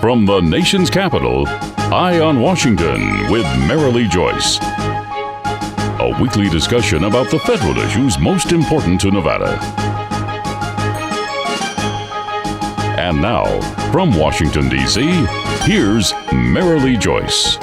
From the nation's capital, Eye on Washington with Marilee Joyce. A weekly discussion about the federal issues most important to Nevada. And now, from Washington, D.C., here's Marilee Joyce.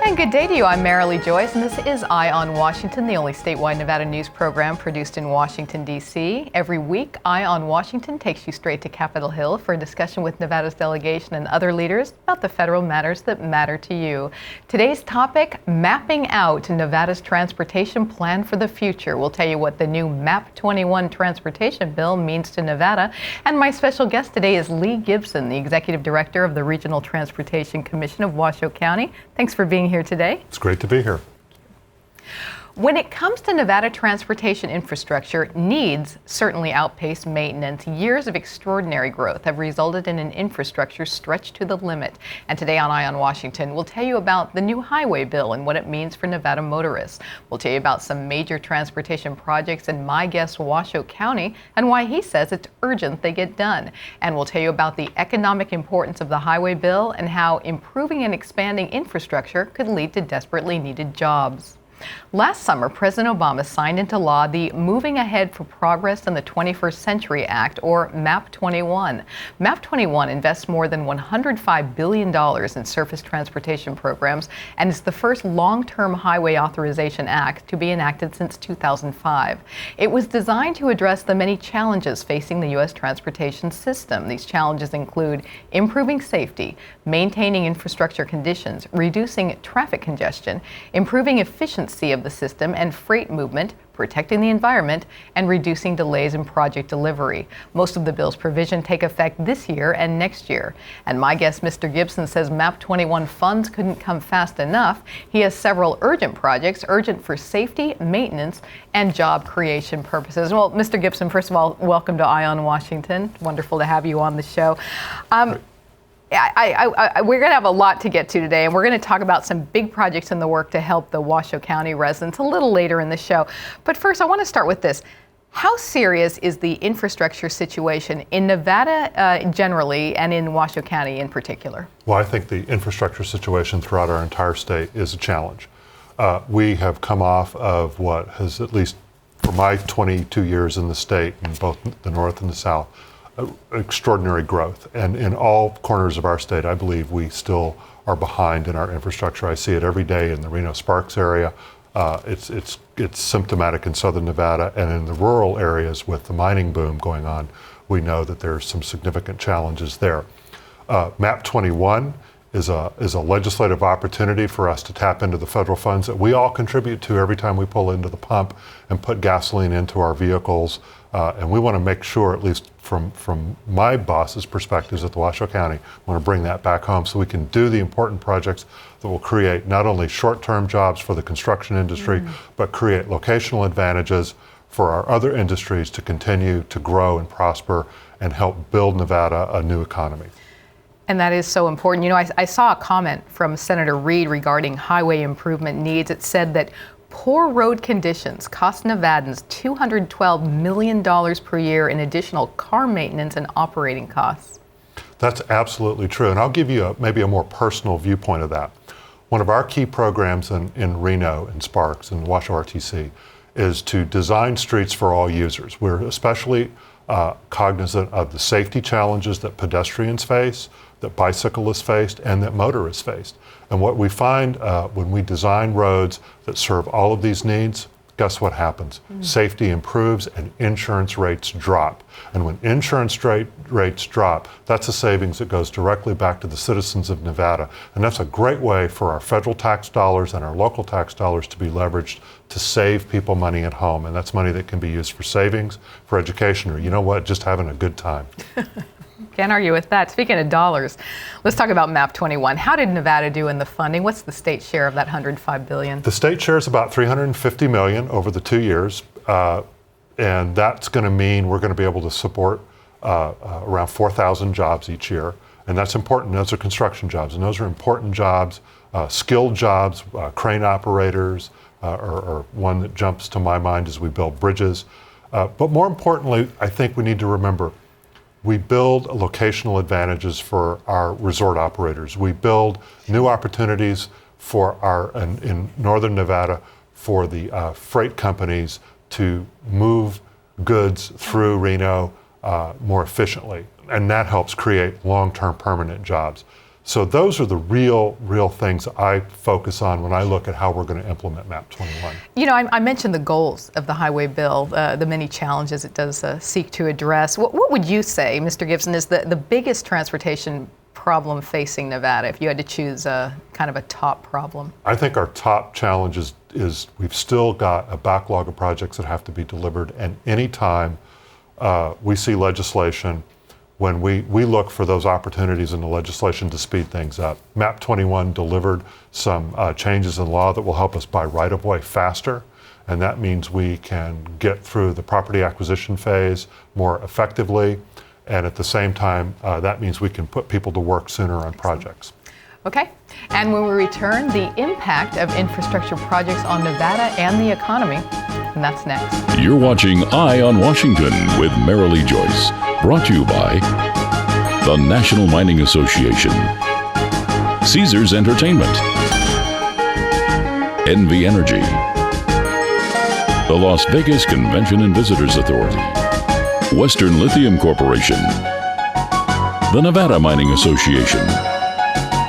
And good day to you. I'm Marilee Joyce, and this is Eye on Washington, the only statewide Nevada news program produced in Washington, D.C. Every week, Eye on Washington takes you straight to Capitol Hill for a discussion with Nevada's delegation and other leaders about the federal matters that matter to you. Today's topic, mapping out Nevada's transportation plan for the future. We'll tell you what the new MAP 21 transportation bill means to Nevada. And my special guest today is Lee Gibson, the Executive Director of the Regional Transportation Commission of Washoe County. Thanks for being here today. It's great to be here. When it comes to Nevada transportation infrastructure, needs certainly outpace maintenance. Years of extraordinary growth have resulted in an infrastructure stretched to the limit. And today on Eye on Washington, we'll tell you about the new highway bill and what it means for Nevada motorists. We'll tell you about some major transportation projects in my guest Washoe County and why he says it's urgent they get done. And we'll tell you about the economic importance of the highway bill and how improving and expanding infrastructure could lead to desperately needed jobs. Last summer, President Obama signed into law the Moving Ahead for Progress in the 21st Century Act, or MAP 21. MAP 21 invests more than $105 billion in surface transportation programs and is the first long-term highway authorization act to be enacted since 2005. It was designed to address the many challenges facing the U.S. transportation system. These challenges include improving safety, maintaining infrastructure conditions, reducing traffic congestion, improving efficiency of the system and freight movement, protecting the environment, and reducing delays in project delivery. Most of the bill's provisions take effect this year and next year. And my guest, Mr. Gibson, says MAP 21 funds couldn't come fast enough. He has several urgent projects, urgent for safety, maintenance, and job creation purposes. Well, Mr. Gibson, first of all, welcome to Eye on Washington. Wonderful to have you on the show. We're going to have a lot to get to today, and we're going to talk about some big projects in the work to help the Washoe County residents a little later in the show. But first, I want to start with this. How serious is the infrastructure situation in Nevada generally and in Washoe County in particular? Well, I think the infrastructure situation throughout our entire state is a challenge. We have come off of what has, at least for my 22 years in the state, in both the north and the south, extraordinary growth. And in all corners of our state, I believe we still are behind in our infrastructure. I see it every day in the Reno-Sparks area. It's symptomatic in southern Nevada, and in the rural areas with the mining boom going on, we know that there's some significant challenges there. MAP 21 is a legislative opportunity for us to tap into the federal funds that we all contribute to every time we pull into the pump and put gasoline into our vehicles. And we want to make sure, at least from my boss's perspectives at the Washoe County, I want to bring that back home so we can do the important projects that will create not only short-term jobs for the construction industry, but create locational advantages for our other industries to continue to grow and prosper and help build Nevada a new economy. And that is so important. You know, I saw a comment from Senator Reed regarding highway improvement needs. It said that poor road conditions cost Nevadans $212 million per year in additional car maintenance and operating costs. That's absolutely true. And I'll give you maybe a more personal viewpoint of that. One of our key programs in Reno and Sparks and Washoe RTC is to design streets for all users. We're especially cognizant of the safety challenges that pedestrians face, that bicyclists faced, and that motorists faced. And what we find when we design roads that serve all of these needs, guess what happens? Safety improves and insurance rates drop. And when insurance rates drop, that's a savings that goes directly back to the citizens of Nevada. And that's a great way for our federal tax dollars and our local tax dollars to be leveraged to save people money at home. And that's money that can be used for savings, for education, or you know what, just having a good time. Can't argue with that. Speaking of dollars, let's talk about MAP 21. How did Nevada do in the funding? What's the state share of that $105 billion? The state share is about $350 million over the 2 years. And that's going to mean we're going to be able to support around 4,000 jobs each year. And that's important. Those are construction jobs. And those are important jobs, skilled jobs, crane operators, or one that jumps to my mind as we build bridges. But more importantly, I think we need to remember We build locational advantages for our resort operators. We build new opportunities for in Northern Nevada for the freight companies to move goods through Reno more efficiently. And that helps create long-term permanent jobs. So those are the real things I focus on when I look at how we're going to implement MAP 21. You know, I mentioned the goals of the highway bill, the many challenges it does seek to address. What would you say, Mr. Gibson, is the biggest transportation problem facing Nevada, if you had to choose kind of a top problem? I think our top challenge is we've still got a backlog of projects that have to be delivered, and anytime we see legislation, when we look for those opportunities in the legislation to speed things up. MAP 21 delivered some changes in law that will help us buy right-of-way faster, and that means we can get through the property acquisition phase more effectively, and at the same time, that means we can put people to work sooner on projects. Okay, and when we return, the impact of infrastructure projects on Nevada and the economy, and that's next. You're watching Eye on Washington with Marilee Joyce, brought to you by the National Mining Association, Caesars Entertainment, NV Energy, the Las Vegas Convention and Visitors Authority, Western Lithium Corporation, the Nevada Mining Association,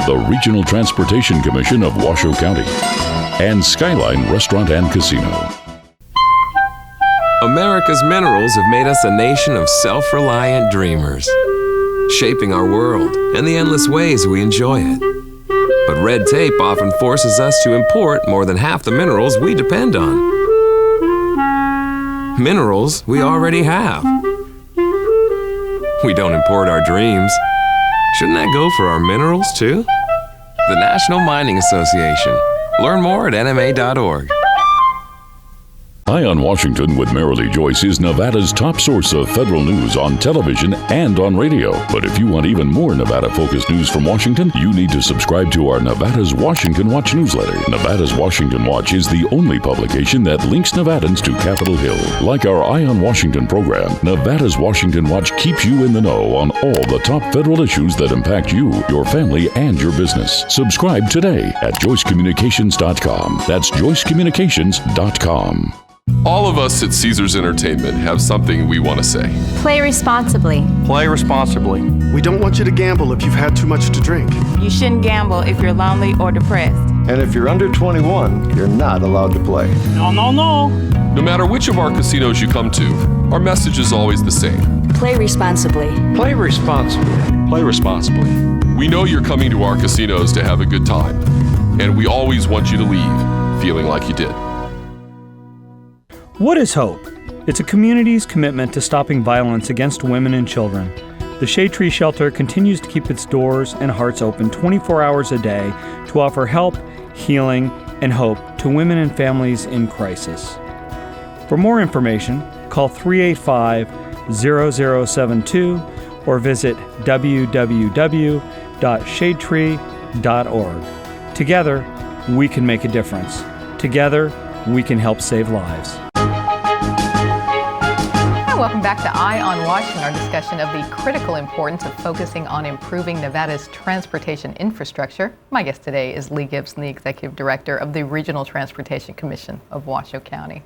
the Regional Transportation Commission of Washoe County, and Skyline Restaurant and Casino. America's minerals have made us a nation of self-reliant dreamers, shaping our world and the endless ways we enjoy it. But red tape often forces us to import more than half the minerals we depend on. Minerals we already have. We don't import our dreams. Shouldn't that go for our minerals too? The National Mining Association. Learn more at nma.org. Eye on Washington with Marilee Joyce is Nevada's top source of federal news on television and on radio. But if you want even more Nevada-focused news from Washington, you need to subscribe to our Nevada's Washington Watch newsletter. Nevada's Washington Watch is the only publication that links Nevadans to Capitol Hill. Like our Eye on Washington program, Nevada's Washington Watch keeps you in the know on all the top federal issues that impact you, your family, and your business. Subscribe today at joycecommunications.com. That's joycecommunications.com. All of us at Caesars Entertainment have something we want to say. Play responsibly. Play responsibly. We don't want you to gamble if you've had too much to drink. You shouldn't gamble if you're lonely or depressed. And if you're under 21, you're not allowed to play. No. No matter which of our casinos you come to, our message is always the same. Play responsibly. Play responsibly. Play responsibly. We know you're coming to our casinos to have a good time, and we always want you to leave feeling like you did. What is HOPE? It's a community's commitment to stopping violence against women and children. The Shade Tree Shelter continues to keep its doors and hearts open 24 hours a day to offer help, healing, and hope to women and families in crisis. For more information, call 385-0072 or visit www.shadetree.org. Together, we can make a difference. Together, we can help save lives. Welcome back to Eye on Washington, our discussion of the critical importance of focusing on improving Nevada's transportation infrastructure. My guest today is Lee Gibson, the Executive Director of the Regional Transportation Commission of Washoe County.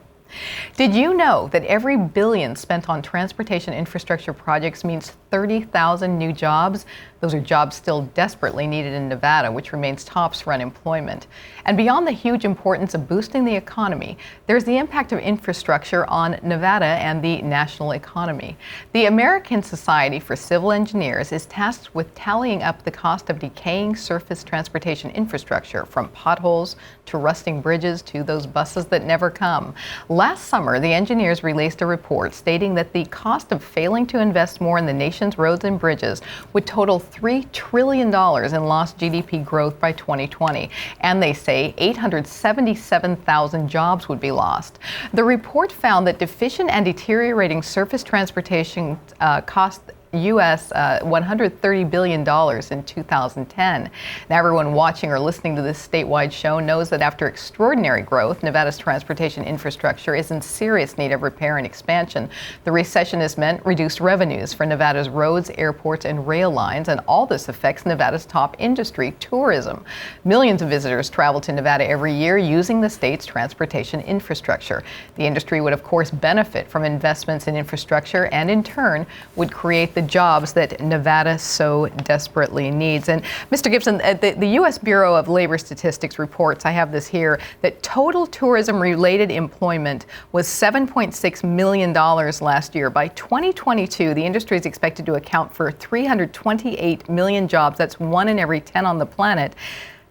Did you know that every billion spent on transportation infrastructure projects means 30,000 new jobs? Those are jobs still desperately needed in Nevada, which remains tops for unemployment. And beyond the huge importance of boosting the economy, there's the impact of infrastructure on Nevada and the national economy. The American Society for Civil Engineers is tasked with tallying up the cost of decaying surface transportation infrastructure, from potholes to rusting bridges to those buses that never come. Last summer, the engineers released a report stating that the cost of failing to invest more in the nation's roads and bridges would total $3 trillion in lost GDP growth by 2020. And they say 877,000 jobs would be lost. The report found that deficient and deteriorating surface transportation cost U.S. $130 billion in 2010. Now, everyone watching or listening to this statewide show knows that after extraordinary growth, Nevada's transportation infrastructure is in serious need of repair and expansion. The recession has meant reduced revenues for Nevada's roads, airports, and rail lines, and all this affects Nevada's top industry, tourism. Millions of visitors travel to Nevada every year using the state's transportation infrastructure. The industry would, of course, benefit from investments in infrastructure and, in turn, would create the jobs that Nevada so desperately needs. And Mr. Gibson, the U.S. Bureau of Labor Statistics reports, I have this here, that total tourism-related employment was $7.6 million last year. By 2022, the industry is expected to account for 328 million jobs. That's 1 in every 10 on the planet.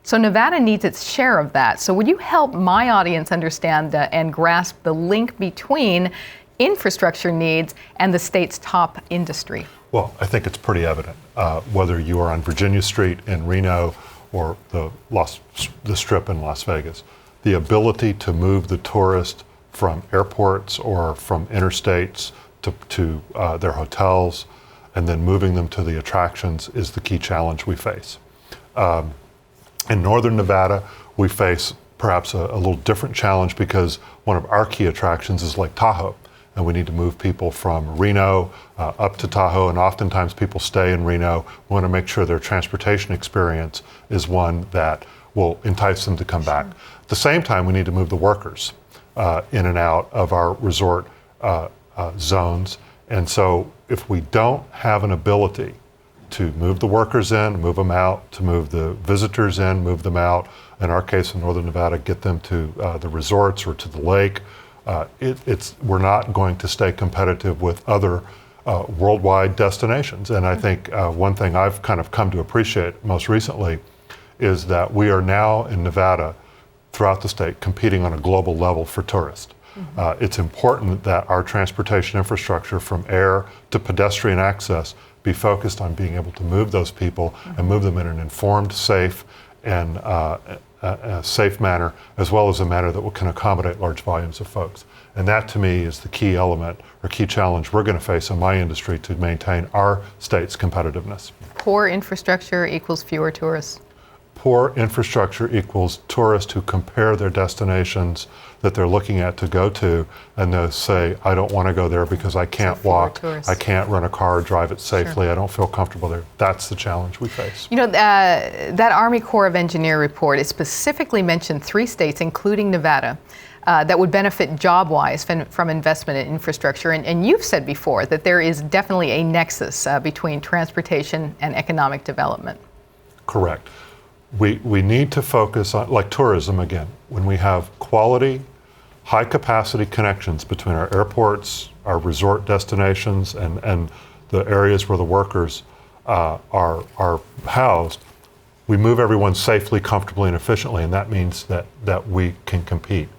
So Nevada needs its share of that. So would you help my audience understand and grasp the link between infrastructure needs and the state's top industry? Well, I think it's pretty evident. Whether you are on Virginia Street in Reno or the Strip in Las Vegas, the ability to move the tourist from airports or from interstates to their hotels and then moving them to the attractions is the key challenge we face. In northern Nevada, we face perhaps a little different challenge because one of our key attractions is Lake Tahoe, and we need to move people from Reno up to Tahoe, and oftentimes people stay in Reno. We want to make sure their transportation experience is one that will entice them to come back. At the same time, we need to move the workers in and out of our resort zones, and so if we don't have an ability to move the workers in, move them out, to move the visitors in, move them out. In our case in Northern Nevada, get them to the resorts or to the lake. We're not going to stay competitive with other worldwide destinations. And I think one thing I've kind of come to appreciate most recently is that we are now in Nevada, throughout the state, competing on a global level for tourists. It's important that our transportation infrastructure from air to pedestrian access be focused on being able to move those people and move them in an informed, safe, and a safe manner, as well as a manner that can accommodate large volumes of folks. And that, to me, is the key element or key challenge we're going to face in my industry to maintain our state's competitiveness. Poor infrastructure equals fewer tourists. Poor infrastructure equals tourists who compare their destinations that they're looking at to go to, and they say, I don't want to go there because I can't walk, I can't run a car, drive it safely, I don't feel comfortable there. That's the challenge we face. You know, that Army Corps of Engineer report, it specifically mentioned 3 states, including Nevada, that would benefit job-wise from investment in infrastructure. And you've said before that there is definitely a nexus between transportation and economic development. Correct. We need to focus on, like tourism again, when we have quality, high capacity connections between our airports, our resort destinations, and the areas where the workers are housed, we move everyone safely, comfortably, and efficiently, and that means that we can compete.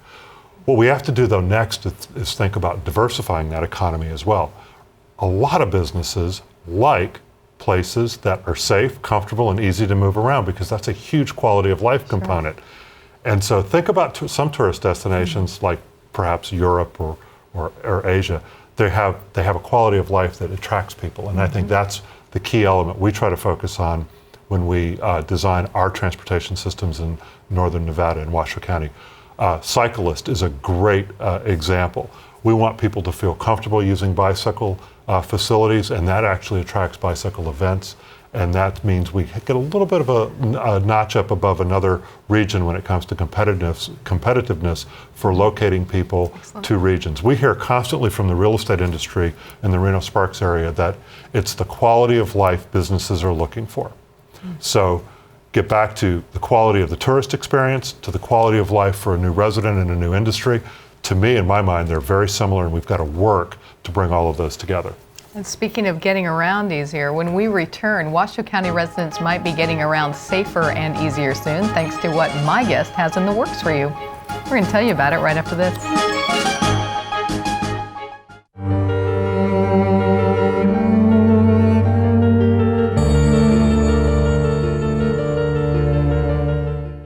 What we have to do, though, next is think about diversifying that economy as well. A lot of businesses like places that are safe, comfortable, and easy to move around because that's a huge quality of life component. And so think about some tourist destinations like perhaps Europe or Asia. They have a quality of life that attracts people, and I think that's the key element we try to focus on when we design our transportation systems in northern Nevada and Washoe County. Cyclist is a great example. We want people to feel comfortable using bicycle facilities, and that actually attracts bicycle events, and that means we get a little bit of a notch up above another region when it comes to competitiveness for locating people to regions. We hear constantly from the real estate industry in the Reno-Sparks area that it's the quality of life businesses are looking for. So get back to the quality of the tourist experience, to the quality of life for a new resident in a new industry. To me, in my mind, they're very similar, and we've got to work to bring all of those together. And speaking of getting around easier, when we return, Washoe County residents might be getting around safer and easier soon, thanks to what my guest has in the works for you. We're going to tell you about it right after this.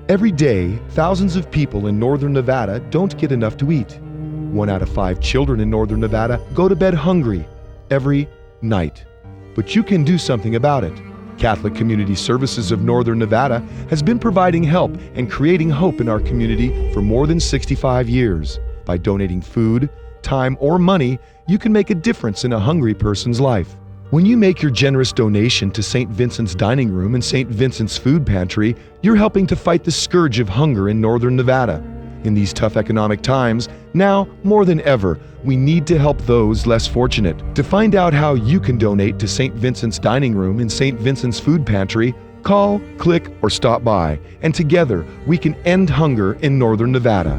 Every day, thousands of people in northern Nevada don't get enough to eat. 1 out of 5 children in northern Nevada go to bed hungry every night. but you can do something about it. Catholic Community Services of Northern Nevada has been providing help and creating hope in our community for more than 65 years. By donating food, time, or money, you can make a difference in a hungry person's life. When you make your generous donation to St. Vincent's Dining Room and St. Vincent's Food Pantry, you're helping to fight the scourge of hunger in Northern Nevada. In these tough economic times, now more than ever, we need to help those less fortunate. To find out how you can donate to St. Vincent's Dining Room and St. Vincent's Food Pantry, call, click, or stop by, and together we can end hunger in Northern Nevada.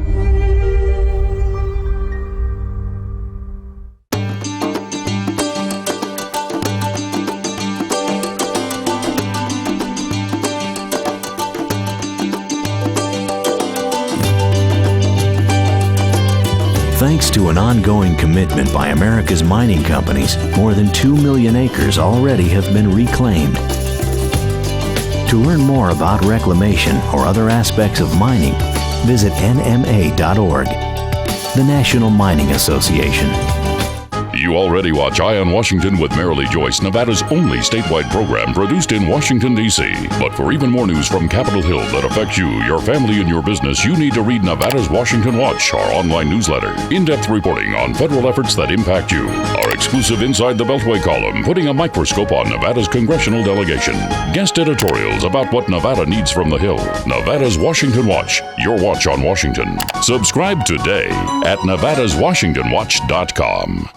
Thanks to an ongoing commitment by America's mining companies, more than 2 million acres already have been reclaimed. To learn more about reclamation or other aspects of mining, visit nma.org, the National Mining Association. You already watch Eye on Washington with Marilee Joyce, Nevada's only statewide program produced in Washington, D.C. But for even more news from Capitol Hill that affects you, your family, and your business, you need to read Nevada's Washington Watch, our online newsletter. In-depth reporting on federal efforts that impact you. Our exclusive Inside the Beltway column, putting a microscope on Nevada's congressional delegation. Guest editorials about what Nevada needs from the Hill. Nevada's Washington Watch, your watch on Washington. Subscribe today at nevadaswashingtonwatch.com.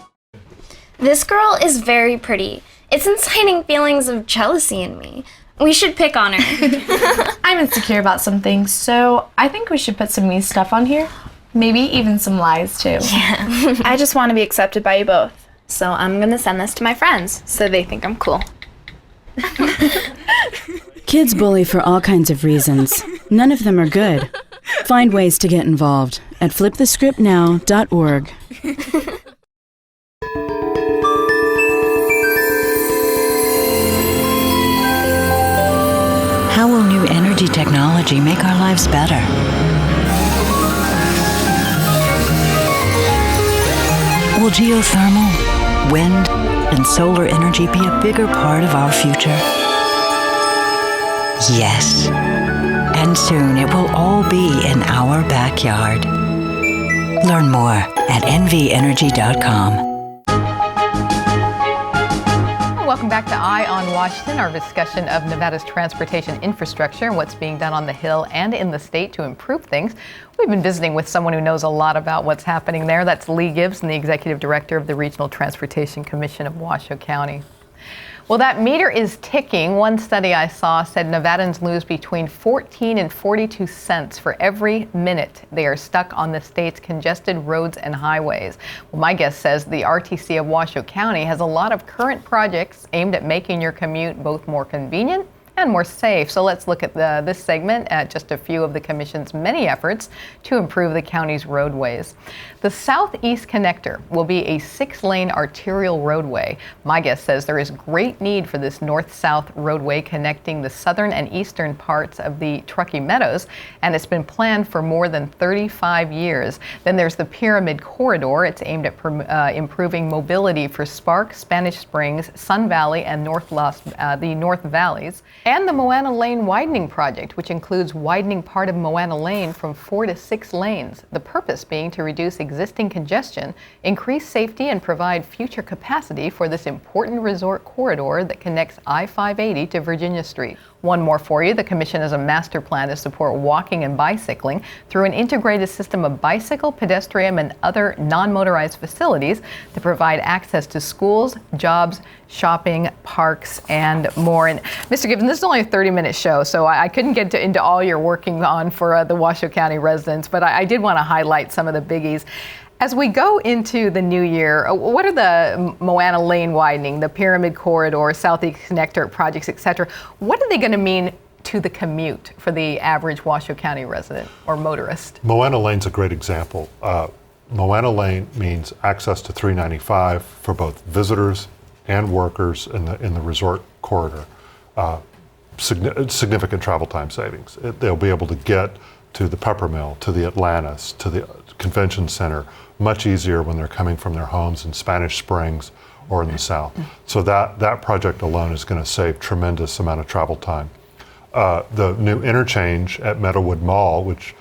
This girl is very pretty. It's inciting feelings of jealousy in me. We should pick on her. I'm insecure about some things, so I think we should put some mean stuff on here. Maybe even some lies, too. Yeah. I just want to be accepted by you both. So I'm going to send this to my friends so they think I'm cool. Kids bully for all kinds of reasons. None of them are good. Find ways to get involved at flipthescriptnow.org. How will new energy technology make our lives better? Will geothermal, wind, and solar energy be a bigger part of our future? Yes. And soon it will all be in our backyard. Learn more at nvenergy.com. Welcome back to Eye on Washington, our discussion of Nevada's transportation infrastructure and what's being done on the Hill and in the state to improve things. We've been visiting with someone who knows a lot about what's happening there. That's Lee Gibson, the Executive Director of the Regional Transportation Commission of Washoe County. Well, that meter is ticking. One study I saw said Nevadans lose between 14 and 42 cents for every minute they are stuck on the state's congested roads and highways. Well, my guest says the RTC of Washoe County has a lot of current projects aimed at making your commute both more convenient and more safe. So let's look at this segment at just a few of the Commission's many efforts to improve the county's roadways. The Southeast Connector will be a 6-lane arterial roadway. My guest says there is great need for this north-south roadway connecting the southern and eastern parts of the Truckee Meadows, and it's been planned for more than 35 years. Then there's the Pyramid Corridor. It's aimed at improving mobility for Spark, Spanish Springs, Sun Valley, and the North Valleys. And the Moana Lane Widening Project, which includes widening part of Moana Lane from 4 to 6 lanes. The purpose being to reduce existing congestion, increase safety, and provide future capacity for this important resort corridor that connects I-580 to Virginia Street. One more for you. The Commission has a master plan to support walking and bicycling through an integrated system of bicycle, pedestrian, and other non-motorized facilities to provide access to schools, jobs, shopping, parks, and more. And Mr. Gibson, this is only a 30-minute show, so I couldn't get into all you're working on for the Washoe County residents, but I did want to highlight some of the biggies. As we go into the new year, what are the Moana Lane widening, the Pyramid Corridor, Southeast Connector projects, et cetera? What are they going to mean to the commute for the average Washoe County resident or motorist? Moana Lane's a great example. Moana Lane means access to 395 for both visitors and workers in the resort corridor. Significant travel time savings. They'll be able to get to the Peppermill, to the Atlantis, to the Convention Center much easier when they're coming from their homes in Spanish Springs or in the south. So that project alone is going to save tremendous amount of travel time. The new interchange at Meadowood Mall, which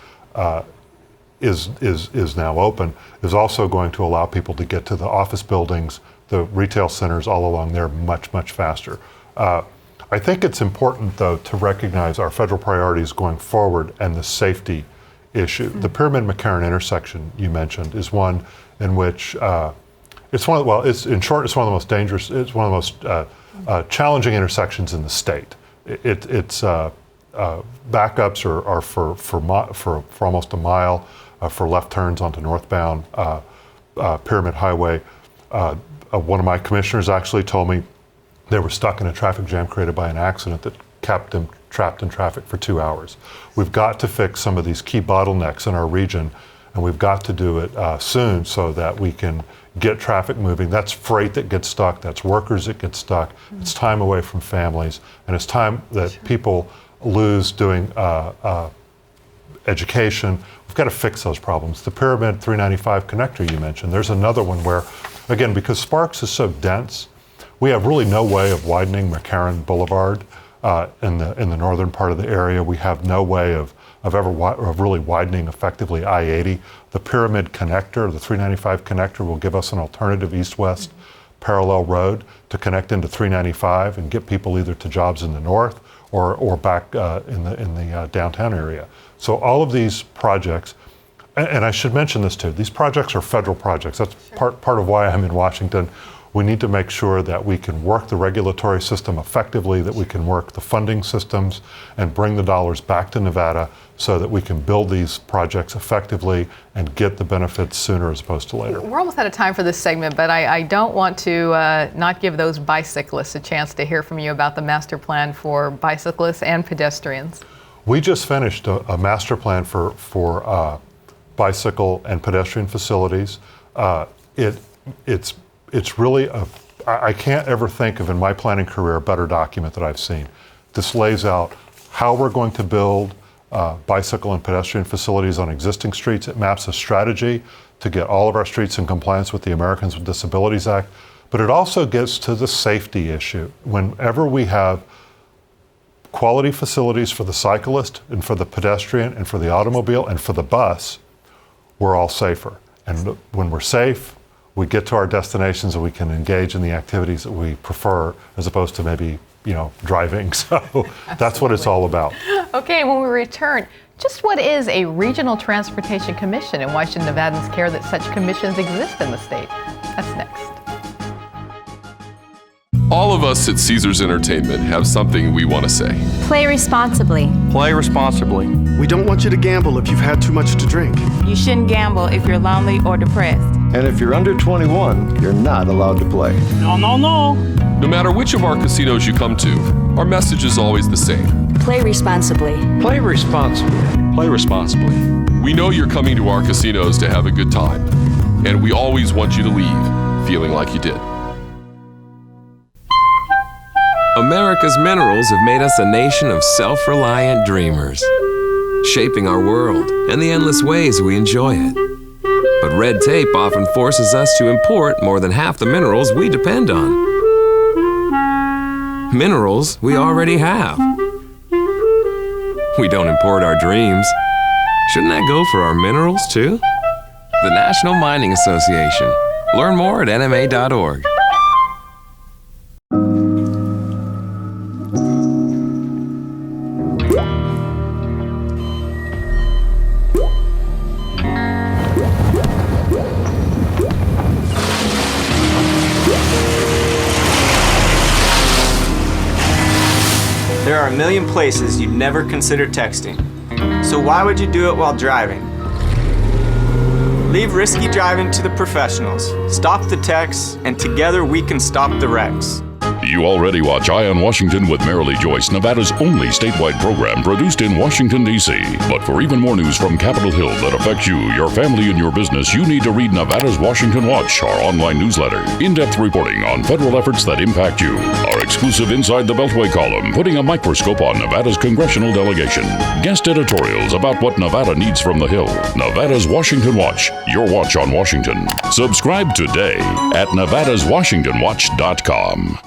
is now open, is also going to allow people to get to the office buildings, the retail centers all along there much, much faster. I think it's important, though, to recognize our federal priorities going forward and the safety issue. The Pyramid-McCarran intersection you mentioned is one in which it's one of the most dangerous, it's one of the most challenging intersections in the state. Its backups are for almost a mile for left turns onto northbound Pyramid Highway. One of my commissioners actually told me they were stuck in a traffic jam created by an accident that kept them trapped in traffic for 2 hours. We've got to fix some of these key bottlenecks in our region, and we've got to do it soon so that we can get traffic moving. That's freight that gets stuck, that's workers that get stuck, it's time away from families, and it's time that people lose doing education. We've got to fix those problems. The Pyramid 395 connector you mentioned, there's another one where, again, because Sparks is so dense, we have really no way of widening McCarran Boulevard in the northern part of the area. We have no way of really widening effectively I-80. The Pyramid connector, the 395 connector, will give us an alternative east-west parallel road to connect into 395 and get people either to jobs in the north or back in the downtown area. So all of these projects, and I should mention this too, these projects are federal projects. That's part of why I'm in Washington. We need to make sure that we can work the regulatory system effectively, that we can work the funding systems and bring the dollars back to Nevada so that we can build these projects effectively and get the benefits sooner as opposed to later. We're almost out of time for this segment, but I don't want to not give those bicyclists a chance to hear from you about the master plan for bicyclists and pedestrians. We just finished a master plan for bicycle and pedestrian facilities. It's really I can't ever think of in my planning career a better document that I've seen. This lays out how we're going to build bicycle and pedestrian facilities on existing streets. It maps a strategy to get all of our streets in compliance with the Americans with Disabilities Act, but it also gets to the safety issue. Whenever we have quality facilities for the cyclist and for the pedestrian and for the automobile and for the bus, we're all safer. And when we're safe, we get to our destinations and we can engage in the activities that we prefer as opposed to maybe, driving. So that's what it's all about. Okay, when we return, just what is a regional transportation commission and why should Nevadans care that such commissions exist in the state? That's next. All of us at Caesars Entertainment have something we want to say. Play responsibly. Play responsibly. We don't want you to gamble if you've had too much to drink. You shouldn't gamble if you're lonely or depressed. And if you're under 21, you're not allowed to play. No. No matter which of our casinos you come to, our message is always the same. Play responsibly. Play responsibly. Play responsibly. We know you're coming to our casinos to have a good time, and we always want you to leave feeling like you did. America's minerals have made us a nation of self-reliant dreamers, shaping our world and the endless ways we enjoy it. But red tape often forces us to import more than half the minerals we depend on. Minerals we already have. We don't import our dreams. Shouldn't that go for our minerals too? The National Mining Association. Learn more at nma.org. There are a million places you'd never consider texting. So why would you do it while driving? Leave risky driving to the professionals. Stop the texts, and together we can stop the wrecks. You already watch Eye on Washington with Marilee Joyce, Nevada's only statewide program produced in Washington, D.C. But for even more news from Capitol Hill that affects you, your family, and your business, you need to read Nevada's Washington Watch, our online newsletter. In-depth reporting on federal efforts that impact you. Our exclusive Inside the Beltway column, putting a microscope on Nevada's congressional delegation. Guest editorials about what Nevada needs from the Hill. Nevada's Washington Watch, your watch on Washington. Subscribe today at nevadaswashingtonwatch.com.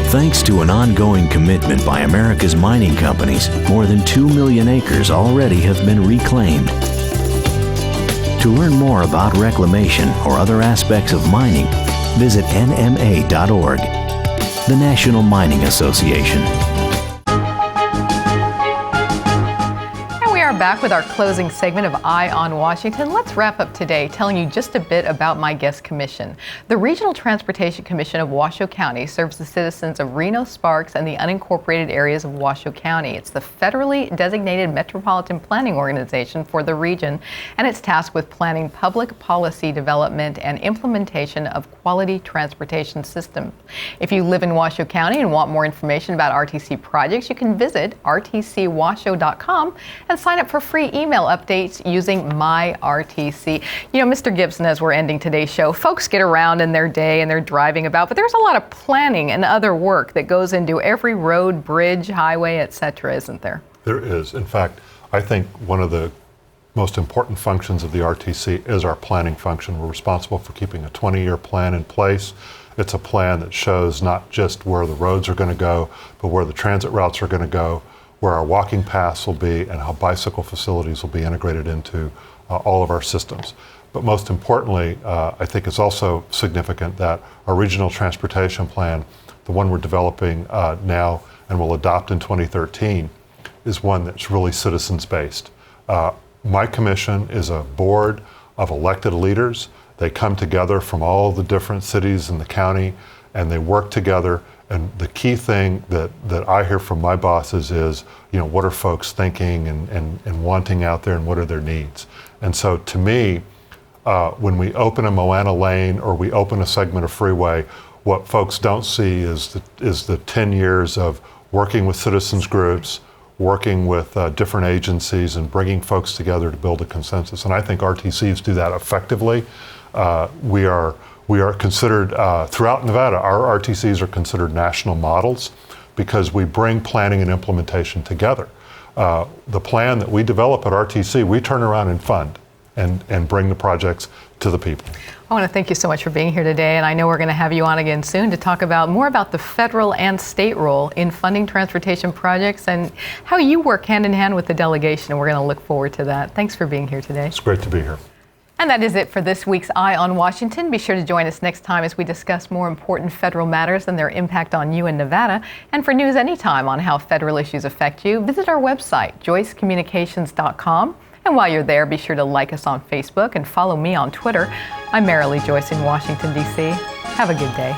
Thanks to an ongoing commitment by America's mining companies, more than 2 million acres already have been reclaimed. To learn more about reclamation or other aspects of mining, visit nma.org, the National Mining Association. Back with our closing segment of Eye on Washington. Let's wrap up today telling you just a bit about my guest commission. The Regional Transportation Commission of Washoe County serves the citizens of Reno, Sparks, and the unincorporated areas of Washoe County. It's the federally designated metropolitan planning organization for the region, and it's tasked with planning public policy development and implementation of quality transportation systems. If you live in Washoe County and want more information about RTC projects, you can visit rtcwashoe.com and sign up for free email updates using MyRTC. You know, Mr. Gibson, as we're ending today's show, folks get around in their day and they're driving about, but there's a lot of planning and other work that goes into every road, bridge, highway, etc., isn't there? There is. In fact, I think one of the most important functions of the RTC is our planning function. We're responsible for keeping a 20-year plan in place. It's a plan that shows not just where the roads are going to go, but where the transit routes are going to go, where our walking paths will be, and how bicycle facilities will be integrated into all of our systems. But most importantly, I think it's also significant that our regional transportation plan, the one we're developing now and will adopt in 2013, is one that's really citizens-based. My commission is a board of elected leaders. They come together from all the different cities in the county, and they work together. And the key thing that I hear from my bosses is, you know, what are folks thinking and wanting out there, and what are their needs? And so to me, when we open a Moana Lane or we open a segment of freeway, what folks don't see is the 10 years of working with citizens groups, working with different agencies, and bringing folks together to build a consensus. And I think RTCs do that effectively. We are considered, throughout Nevada, our RTCs are considered national models because we bring planning and implementation together. The plan that we develop at RTC, we turn around and fund and bring the projects to the people. I want to thank you so much for being here today, and I know we're going to have you on again soon to talk about more about the federal and state role in funding transportation projects and how you work hand in hand with the delegation, and we're going to look forward to that. Thanks for being here today. It's great to be here. And that is it for this week's Eye on Washington. Be sure to join us next time as we discuss more important federal matters and their impact on you in Nevada. And for news anytime on how federal issues affect you, visit our website, joycecommunications.com. And while you're there, be sure to like us on Facebook and follow me on Twitter. I'm Marilee Joyce in Washington, D.C. Have a good day.